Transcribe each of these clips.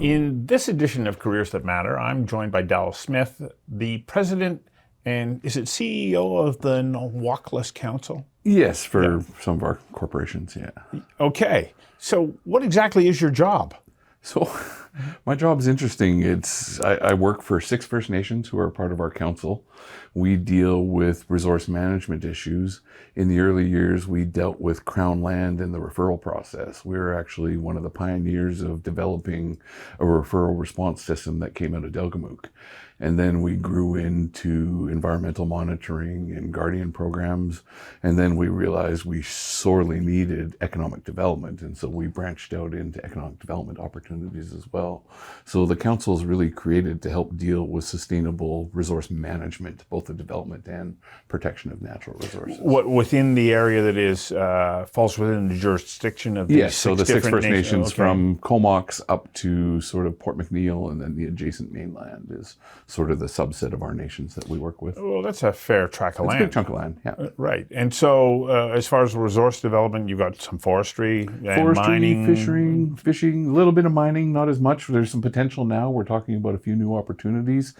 In this edition of Careers That Matter, I'm joined by Dallas Smith, the president and is it CEO of the Nanwakolas Council? Yes, for some of our corporations, yeah. Okay, so what exactly is your job? So my job is interesting. I work for 6 First Nations who are part of our council. We deal with resource management issues. In the early years, we dealt with Crown land and the referral process. We were actually one of the pioneers of developing a referral response system that came out of Delgamuukw. And then we grew into environmental monitoring and guardian programs. And then we realized we sorely needed economic development. And so we branched out into economic development opportunities as well. So the council is really created to help deal with sustainable resource management, both the development and protection of natural resources. What within the area that is falls within the jurisdiction of these so the 6 First Nations okay. from Comox up to sort of Port McNeill and then the adjacent mainland is sort of the subset of our nations that we work with. Well, that's a fair tract of land. It's a big chunk of land, yeah. Right. And so as far as resource development, you've got some forestry and mining. Fishing, a little bit of mining, not as much. There's some potential now. We're talking about a few new opportunities,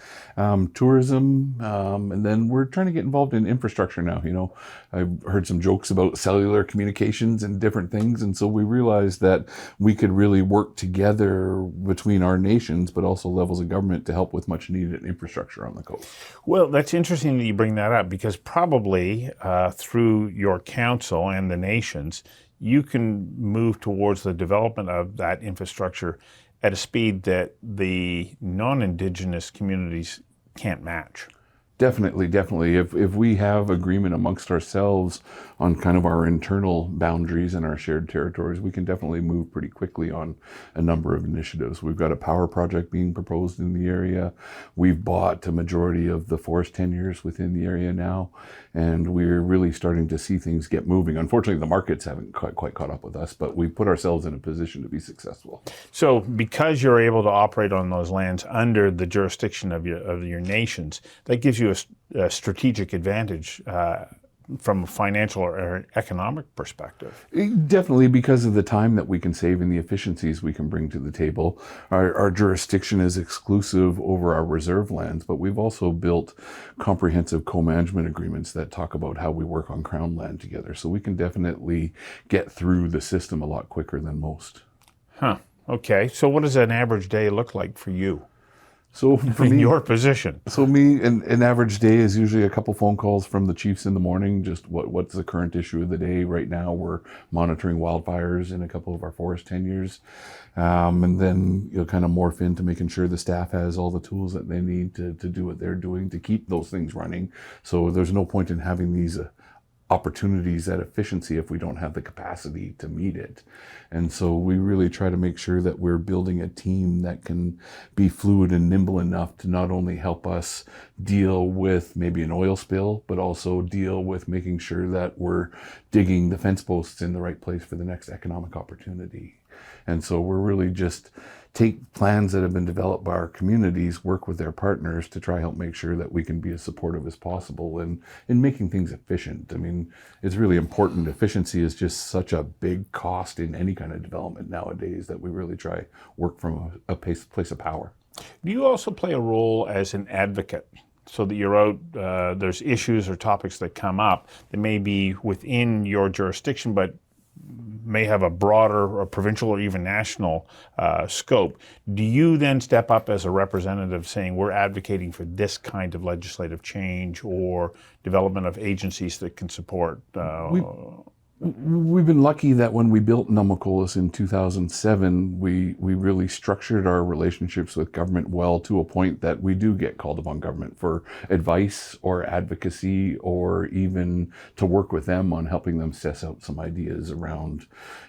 tourism, and then we're trying to get involved in infrastructure now. You know, I've heard some jokes about cellular communications and different things, and so we realized that we could really work together between our nations, but also levels of government to help with much needed infrastructure on the coast. Well, that's interesting that you bring that up because probably through your council and the nations, you can move towards the development of that infrastructure at a speed that the non-Indigenous communities can't match. Definitely. If we have agreement amongst ourselves on kind of our internal boundaries and our shared territories, we can definitely move pretty quickly on a number of initiatives. We've got a power project being proposed in the area. We've bought a majority of the forest tenures within the area now, and we're really starting to see things get moving. Unfortunately, the markets haven't quite caught up with us, but we've put ourselves in a position to be successful. So because you're able to operate on those lands under the jurisdiction of your nations, that gives you a strategic advantage from a financial or economic perspective. Definitely, because of the time that we can save and the efficiencies we can bring to the table. Our jurisdiction is exclusive over our reserve lands, but we've also built comprehensive co-management agreements that talk about how we work on Crown land together. So we can definitely get through the system a lot quicker than most. Huh. Okay. So what does an average day look like for you? So for in me, your position. So an average day is usually a couple phone calls from the chiefs in the morning, just what's the current issue of the day. Right now we're monitoring wildfires in a couple of our forest tenures. And then you'll kind of morph into making sure the staff has all the tools that they need to do what they're doing to keep those things running. So there's no point in having these opportunities at efficiency if we don't have the capacity to meet it. And so we really try to make sure that we're building a team that can be fluid and nimble enough to not only help us deal with maybe an oil spill, but also deal with making sure that we're digging the fence posts in the right place for the next economic opportunity. And so we're really just take plans that have been developed by our communities, work with their partners to try help make sure that we can be as supportive as possible in making things efficient. I mean, it's really important. Efficiency is just such a big cost in any kind of development nowadays that we really try work from a place of power. Do you also play a role as an advocate? So that you're out, there's issues or topics that come up that may be within your jurisdiction, but may have a broader or provincial or even national scope. Do you then step up as a representative saying we're advocating for this kind of legislative change or development of agencies that can support? We've been lucky that when we built Nanwakolas in 2007, we really structured our relationships with government well to a point that we do get called upon government for advice or advocacy or even to work with them on helping them suss out some ideas around,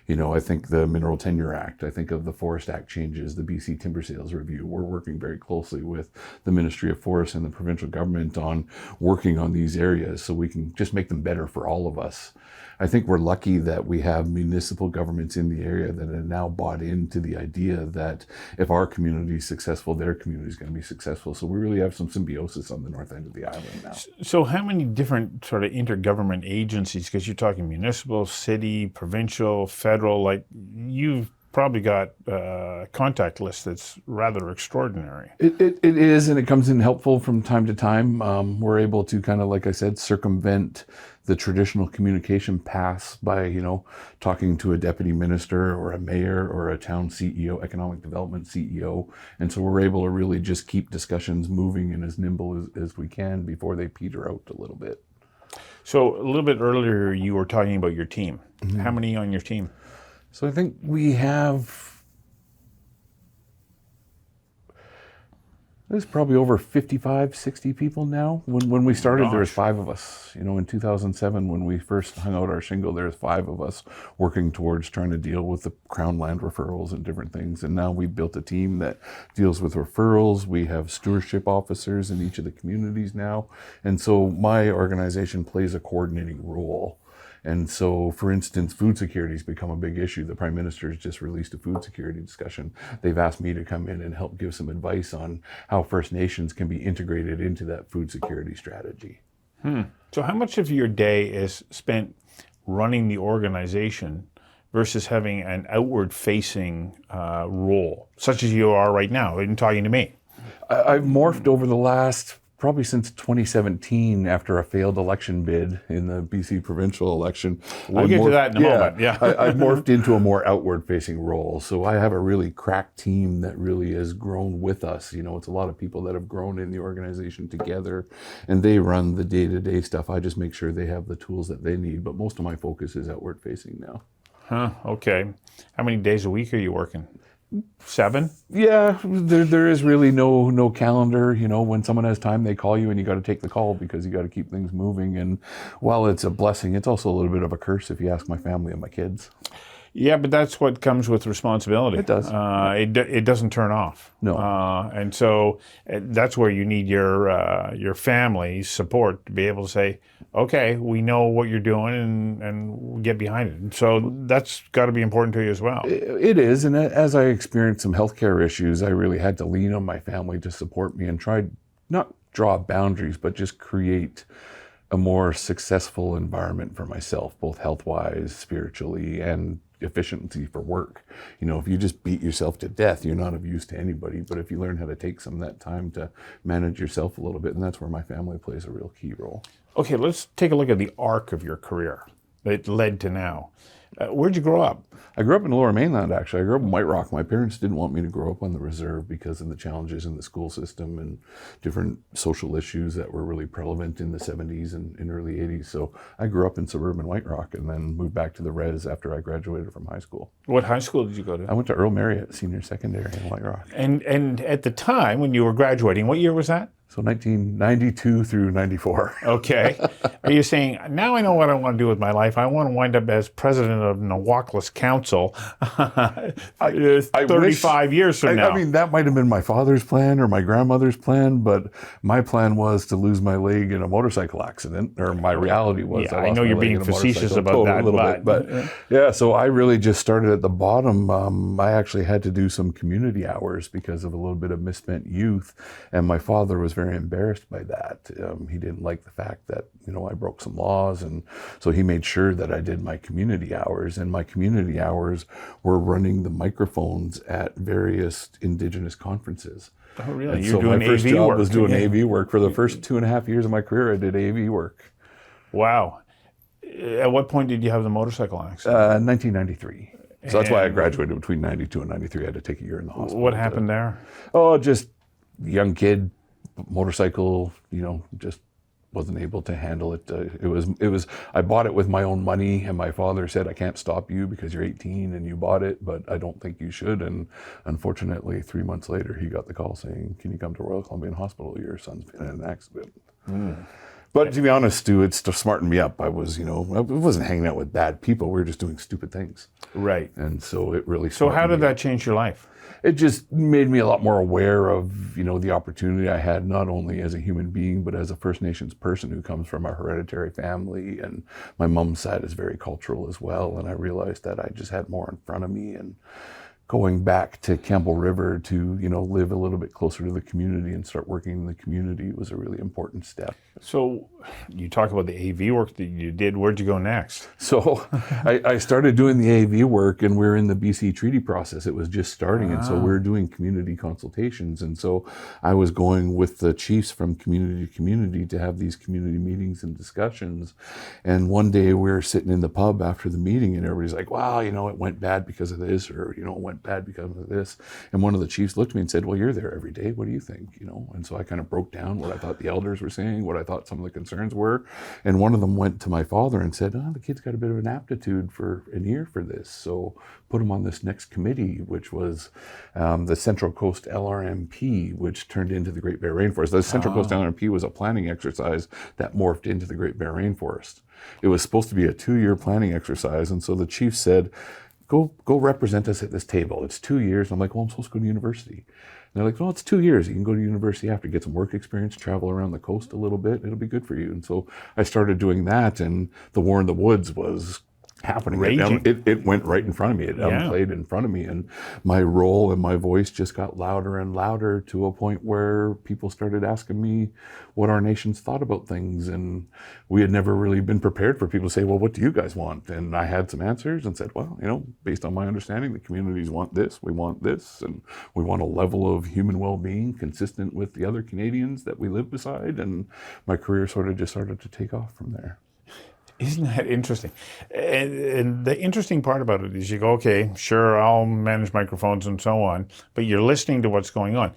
I think the Mineral Tenure Act, I think of the Forest Act changes, the BC Timber Sales Review. We're working very closely with the Ministry of Forests and the provincial government on working on these areas so we can just make them better for all of us. I think we're lucky that we have municipal governments in the area that have now bought into the idea that if our community is successful, their community is going to be successful. So we really have some symbiosis on the north end of the island now. So how many different sort of intergovernment agencies, because you're talking municipal, city, provincial, federal, like you've probably got a contact list that's rather extraordinary. It is, and it comes in helpful from time to time. We're able to kind of, like I said, circumvent the traditional communication paths by, talking to a deputy minister or a mayor or a town CEO, economic development CEO. And so we're able to really just keep discussions moving and as nimble as we can before they peter out a little bit. So a little bit earlier, you were talking about your team. Mm-hmm. How many on your team? So I think we have, there's probably over 55, 60 people now. When we started, there was 5 of us. In 2007, when we first hung out our shingle, there was 5 of us working towards trying to deal with the Crown land referrals and different things. And now we've built a team that deals with referrals. We have stewardship officers in each of the communities now. And so my organization plays a coordinating role. And so, for instance, food security has become a big issue. The Prime Minister has just released a food security discussion. They've asked me to come in and help give some advice on how First Nations can be integrated into that food security strategy. So how much of your day is spent running the organization versus having an outward-facing role, such as you are right now in talking to me? I've morphed over the last, probably since 2017, after a failed election bid in the BC provincial election. We'll get to that in a moment. Yeah, I've morphed into a more outward-facing role. So I have a really crack team that really has grown with us. It's a lot of people that have grown in the organization together, and they run the day-to-day stuff. I just make sure they have the tools that they need. But most of my focus is outward-facing now. Okay. How many days a week are you working? 7? Yeah, there is really no calendar. When someone has time, they call you and you got to take the call because you got to keep things moving. And while it's a blessing, it's also a little bit of a curse if you ask my family and my kids. Yeah, but that's what comes with responsibility. It does. It doesn't turn off. No. And so that's where you need your family's support to be able to say, okay, we know what you're doing and we'll get behind it. And so that's got to be important to you as well. It is. And as I experienced some healthcare issues, I really had to lean on my family to support me and try not draw boundaries, but just create a more successful environment for myself, both health-wise, spiritually, and efficiency for work. If you just beat yourself to death, you're not of use to anybody. But if you learn how to take some of that time to manage yourself a little bit, and that's where my family plays a real key role. Okay, let's take a look at the arc of your career that led to now. Where'd you grow up? I grew up in the Lower Mainland, actually. I grew up in White Rock. My parents didn't want me to grow up on the reserve because of the challenges in the school system and different social issues that were really prevalent in the 70s and early 80s. So I grew up in suburban White Rock and then moved back to the res after I graduated from high school. What high school did you go to? I went to Earl Marriott Senior Secondary in White Rock. And at the time when you were graduating, what year was that? So 1992 through 94. Okay. Are you saying, now I know what I want to do with my life. I want to wind up as president of Nanwakolas Council 35 years from now? I mean, that might have been my father's plan or my grandmother's plan, but my plan was to lose my leg in a motorcycle accident, or my reality was. Yeah, I know you're being facetious about that. A little bit, but yeah, so I really just started at the bottom. I actually had to do some community hours because of a little bit of misspent youth, and my father was very embarrassed by that. He didn't like the fact that, I broke some laws, and so he made sure that I did my community hours, and my community hours were running the microphones at various indigenous conferences. Oh, really? And You're so doing my first AV job work. was doing AV work. For the first 2.5 years of my career, I did AV work. Wow. At what point did you have the motorcycle accident? 1993. So that's why I graduated between 92 and 93. I had to take a year in the hospital. What happened there? Oh, just young kid, motorcycle, just wasn't able to handle it. It was, I bought it with my own money, and my father said, I can't stop you because you're 18 and you bought it, but I don't think you should. And unfortunately, 3 months later, he got the call saying, can you come to Royal Columbian Hospital? Your son's been in an accident. But to be honest, Stu, it smartened me up. I wasn't hanging out with bad people. We were just doing stupid things. Right. And so it really So how did that change your life? It just made me a lot more aware of, the opportunity I had, not only as a human being, but as a First Nations person who comes from a hereditary family. And my mom's side is very cultural as well. And I realized that I just had more in front of me. And going back to Campbell River to, live a little bit closer to the community and start working in the community was a really important step. So you talk about the AV work that you did. Where'd you go next? So I started doing the AV work, and we're in the BC treaty process. It was just starting, and so we're doing community consultations. And so I was going with the chiefs from community to community to have these community meetings and discussions. And one day we were sitting in the pub after the meeting, and everybody's like, wow, it went bad because of this, or, it went bad because of this. And one of the chiefs looked at me and said, well, you're there every day. What do you think? And so I kind of broke down what I thought the elders were saying, what I thought some of the concerns were. And one of them went to my father and said, the kid's got a bit of an aptitude for an ear for this. So put him on this next committee, which was the Central Coast LRMP, which turned into the Great Bear Rainforest. The Central Coast LRMP was a planning exercise that morphed into the Great Bear Rainforest. It was supposed to be a 2-year planning exercise. And so the chief said, go represent us at this table. It's 2 years. I'm like, well, I'm supposed to go to university. And they're like, well, it's 2 years. You can go to university after, get some work experience, travel around the coast a little bit. It'll be good for you. And so I started doing that, and the War in the Woods was happening. It went right in front of me. It played in front of me, and my role and my voice just got louder and louder to a point where people started asking me what our nations thought about things, and we had never really been prepared for people to say, well, what do you guys want? And I had some answers and said, well, based on my understanding, the communities want this, we want this, and we want a level of human well-being consistent with the other Canadians that we live beside, and my career sort of just started to take off from there. Isn't that interesting? And the interesting part about it is you go, okay, sure, I'll manage microphones and so on, but you're listening to what's going on.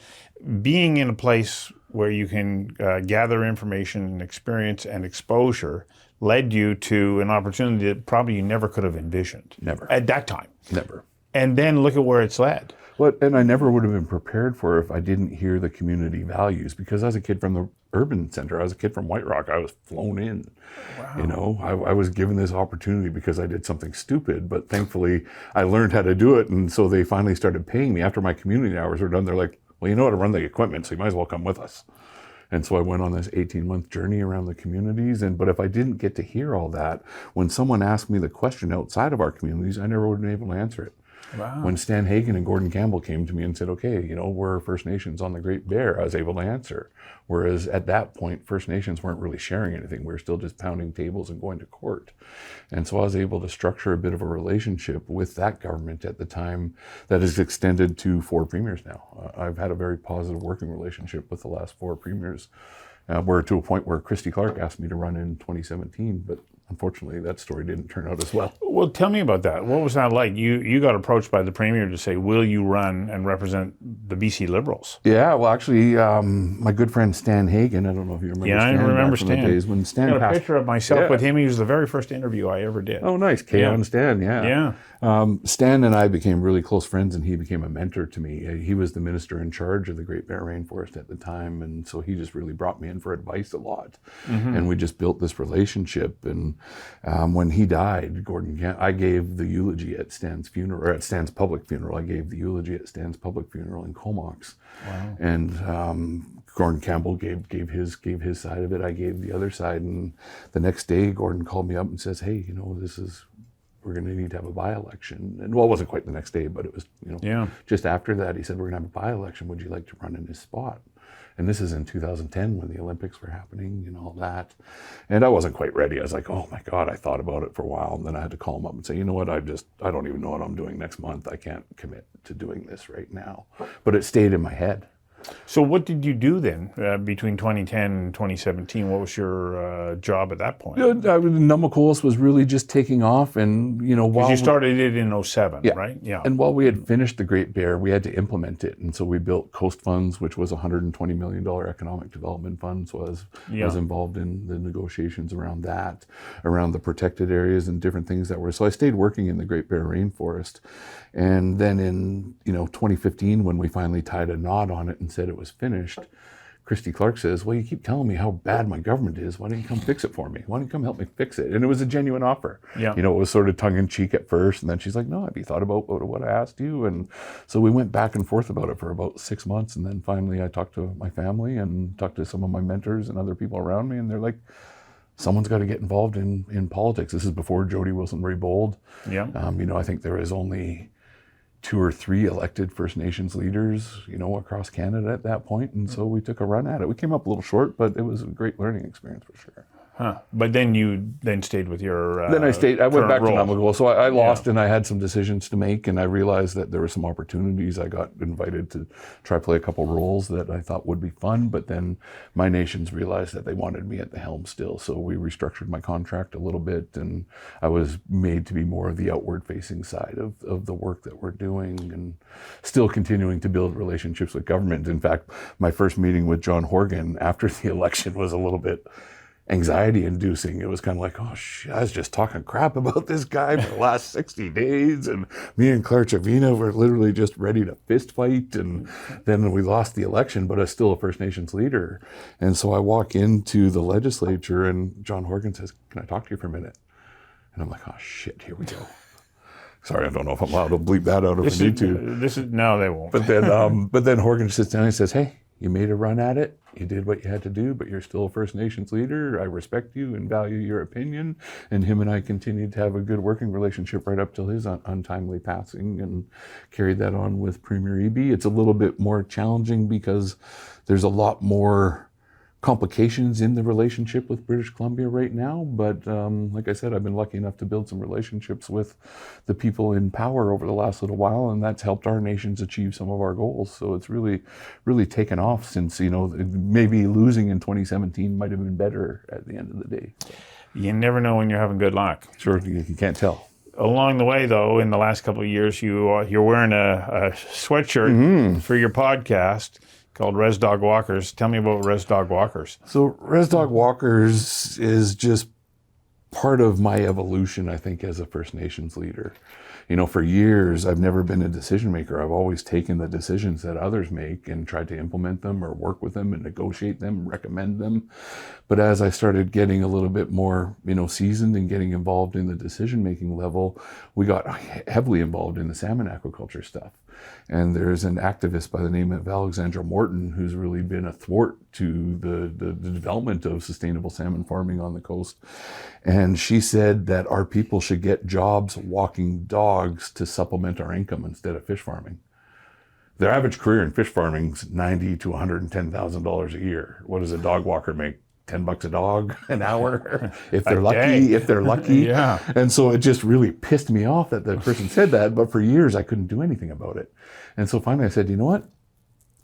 Being in a place where you can gather information and experience and exposure led you to an opportunity that probably you never could have envisioned. Never. At that time. Never. And then look at where it's led. Well, and I never would have been prepared for it if I didn't hear the community values, because as a kid from the urban center, I was a kid from White Rock, I was flown in. Wow. I was given this opportunity because I did something stupid, but thankfully I learned how to do it. And so they finally started paying me after my community hours were done. They're like, well, you know how to run the equipment, so you might as well come with us. And so I went on this 18-month journey around the communities. But if I didn't get to hear all that, when someone asked me the question outside of our communities, I never would have been able to answer it. Wow. When Stan Hagen and Gordon Campbell came to me and said, okay, we're First Nations on the Great Bear, I was able to answer. Whereas at that point, First Nations weren't really sharing anything. We were still just pounding tables and going to court. And so I was able to structure a bit of a relationship with that government at the time that has extended to 4 premiers now. I've had a very positive working relationship with the last 4 premiers. We're to a point where Christy Clark asked me to run in 2017, but unfortunately, that story didn't turn out as well. Well, tell me about that. What was that like? You got approached by the Premier to say, will you run and represent the BC Liberals? Yeah, well, actually, my good friend Stan Hagen, I don't know if you remember Stan. Yeah, I remember Stan. The days when Stan I got a passed. picture of myself with him. He was the very first interview I ever did. Oh, nice. On Stan, yeah. Stan and I became really close friends, and he became a mentor to me. He was the minister in charge of the Great Bear Rainforest at the time, and so he just really brought me in for advice a lot. Mm-hmm. And we just built this relationship. And when he died, I gave the eulogy at Stan's funeral, or at Stan's public funeral. I gave the eulogy at Stan's public funeral in Comox. Wow. And Gordon Campbell gave his side of it. I gave the other side. And the next day, Gordon called me up and says, hey, we're going to need to have a by-election. And well, it wasn't quite the next day, but it was, just after that, he said, we're going to have a by-election. Would you like to run in his spot? And this is in 2010 when the Olympics were happening and all that. And I wasn't quite ready. I was like, oh my God, I thought about it for a while. And then I had to call him up and say, you know what, I don't even know what I'm doing next month. I can't commit to doing this right now. But it stayed in my head. So what did you do then between 2010 and 2017? What was your job at that point? Nanwakolas was really just taking off, and while you started it in 2007, right? Yeah. And while we had finished the Great Bear, we had to implement it, and so we built Coast Funds, which was a $120 million economic development fund. So I was involved in the negotiations around that, around the protected areas and different things that were. So I stayed working in the Great Bear Rainforest, and then in 2015, when we finally tied a knot on it and said it was finished, Christy Clark says, well, you keep telling me how bad my government is. Why don't you come fix it for me? Why don't you come help me fix it? And it was a genuine offer. Yeah. It was sort of tongue-in-cheek at first. And then she's like, no, have you thought about what I asked you? And so we went back and forth about it for about 6 months. And then finally I talked to my family and talked to some of my mentors and other people around me. And they're like, someone's got to get involved in politics. This is before Jody Wilson-Raybould. Yeah. I think there is only 2 or 3 elected First Nations leaders, across Canada at that point. And so we took a run at it. We came up a little short, but it was a great learning experience for sure. Huh. But then you stayed with your Then I went back to role. Nanwakolas. So I lost, and I had some decisions to make, and I realized that there were some opportunities. I got invited to try play a couple roles that I thought would be fun, but then my nations realized that they wanted me at the helm still. So we restructured my contract a little bit, and I was made to be more of the outward facing side of the work that we're doing, and still continuing to build relationships with government. In fact, my first meeting with John Horgan after the election was a little bit anxiety inducing. It was kind of like, oh shit, I was just talking crap about this guy for the last 60 days. And me and Claire Chavina were literally just ready to fist fight. And then we lost the election, but I was still a First Nations leader. And so I walk into the legislature and John Horgan says, can I talk to you for a minute? And I'm like, oh shit, here we go. Sorry, I don't know if I'm allowed to bleep that out if I need to. No, they won't. But then Horgan sits down and says, hey, you made a run at it. You did what you had to do, but you're still a First Nations leader. I respect you and value your opinion. And him and I continued to have a good working relationship right up till his untimely passing, and carried that on with Premier Eby. It's a little bit more challenging because there's a lot more complications in the relationship with British Columbia right now. But like I said, I've been lucky enough to build some relationships with the people in power over the last little while, and that's helped our nations achieve some of our goals. So it's really, really taken off since, maybe losing in 2017 might have been better at the end of the day. You never know when you're having good luck. Sure, you can't tell. Along the way, though, in the last couple of years, you're wearing a sweatshirt for your podcast called Res Dog Walkers. Tell me about Res Dog Walkers. So Res Dog Walkers is just part of my evolution, I think, as a First Nations leader. For years, I've never been a decision maker. I've always taken the decisions that others make and tried to implement them or work with them and negotiate them, recommend them. But as I started getting a little bit more, seasoned and getting involved in the decision-making level, we got heavily involved in the salmon aquaculture stuff. And there's an activist by the name of Alexandra Morton who's really been a thwart to the development of sustainable salmon farming on the coast. And she said that our people should get jobs walking dogs to supplement our income instead of fish farming. Their average career in fish farming is $90,000 to $110,000 a year. What does a dog walker make? $10 a dog an hour if they're lucky. Yeah. And so it just really pissed me off that the person said that, but for years I couldn't do anything about it. And so finally I said, you know what?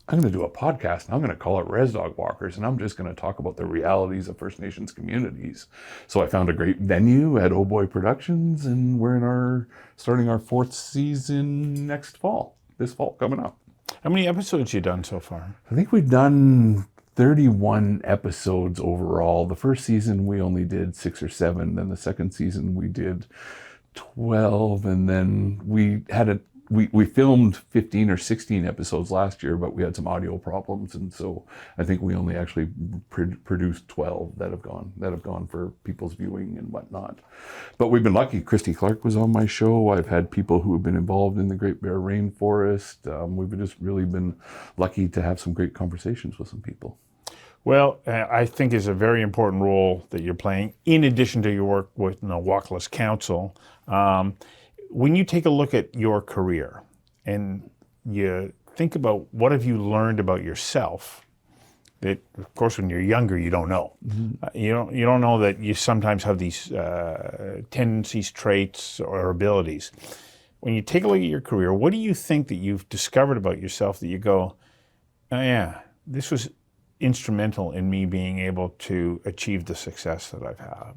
I'm going to do a podcast and I'm going to call it Res Dog Walkers, and I'm just going to talk about the realities of First Nations communities. So I found a great venue at ohboy Productions, and we're starting our 4th season this fall coming up. How many episodes you done so far? I think we've done 31 episodes overall. The first season we only did 6 or 7. Then the second season we did 12, and then we filmed 15 or 16 episodes last year, but we had some audio problems, and so I think we only actually produced 12 that have gone for people's viewing and whatnot. But we've been lucky. Christy Clark was on my show. I've had people who have been involved in the Great Bear Rainforest. We've just really been lucky to have some great conversations with some people. Well, I think it's a very important role that you're playing, in addition to your work with Nanwakolas Council. When you take a look at your career and you think about what have you learned about yourself, that of course when you're younger you don't know. Mm-hmm. You don't know that you sometimes have these tendencies, traits, or abilities. When you take a look at your career, what do you think that you've discovered about yourself that you go, oh yeah, this was instrumental in me being able to achieve the success that I've had?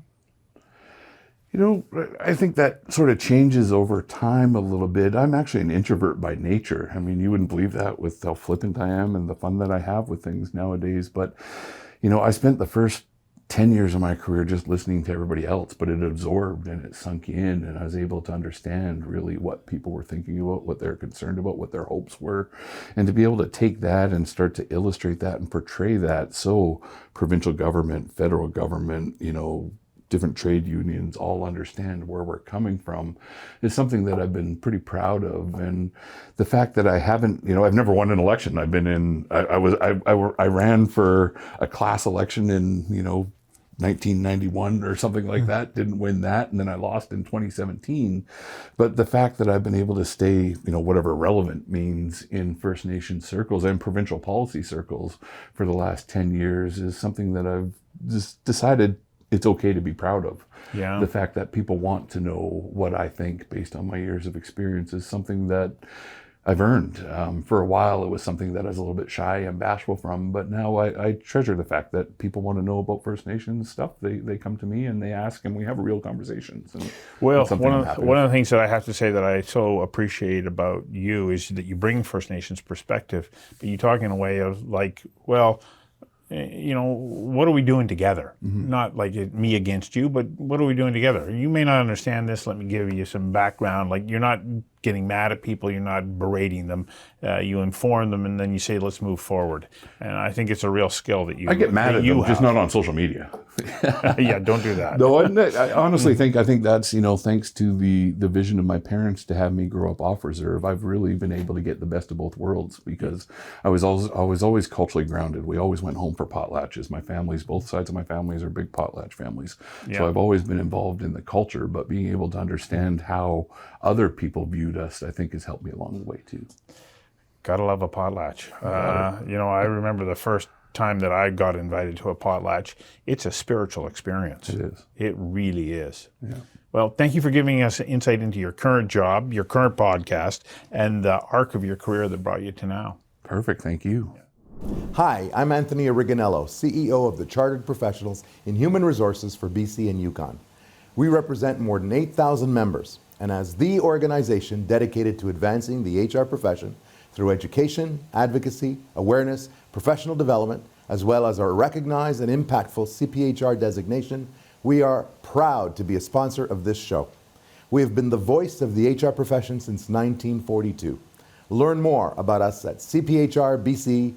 I think that sort of changes over time a little bit. I'm actually an introvert by nature. I mean, you wouldn't believe that with how flippant I am and the fun that I have with things nowadays. But, I spent the first 10 years of my career just listening to everybody else, but it absorbed and it sunk in, and I was able to understand really what people were thinking about, what they're concerned about, what their hopes were, and to be able to take that and start to illustrate that and portray that so provincial government, federal government, different trade unions all understand where we're coming from is something that I've been pretty proud of. And the fact that I haven't, I've never won an election. I've been I ran for a class election in, 1991 or something like that, didn't win that, and then I lost in 2017. But the fact that I've been able to stay, whatever relevant means, in First Nation circles and provincial policy circles for the last 10 years is something that I've just decided it's okay to be proud of. Yeah. The fact that people want to know what I think based on my years of experience is something that I've earned. For a while, it was something that I was a little bit shy and bashful from, but now I treasure the fact that people want to know about First Nations stuff. They come to me and they ask, and we have real conversations. And well, one of the things that I have to say that I so appreciate about you is that you bring First Nations perspective, but you talk in a way of like, well, what are we doing together? Not like me against you, but what are we doing together? You may not understand this. Let me give you some background. Like, you're not getting mad at people. You're not berating them. You inform them, and then you say, let's move forward. And I think it's a real skill that you I get mad at them, just not on social media. Yeah, don't do that. No, I honestly think that's, thanks to the vision of my parents to have me grow up off reserve, I've really been able to get the best of both worlds, because I was always culturally grounded. We always went home for potlatches. Both sides of my families are big potlatch families. Yeah. So I've always been involved in the culture, but being able to understand how other people viewed us, I think has helped me along the way too. Gotta love a potlatch. I remember the first time that I got invited to a potlatch. It's a spiritual experience. It is. It really is. Yeah. Well, thank you for giving us insight into your current job, your current podcast, and the arc of your career that brought you to now. Perfect. Thank you. Hi, I'm Anthony Originello, CEO of the Chartered Professionals in Human Resources for BC and Yukon. We represent more than 8,000 members, and as the organization dedicated to advancing the HR profession through education, advocacy, awareness, professional development, as well as our recognized and impactful CPHR designation, we are proud to be a sponsor of this show. We have been the voice of the HR profession since 1942. Learn more about us at cphrbc.ca.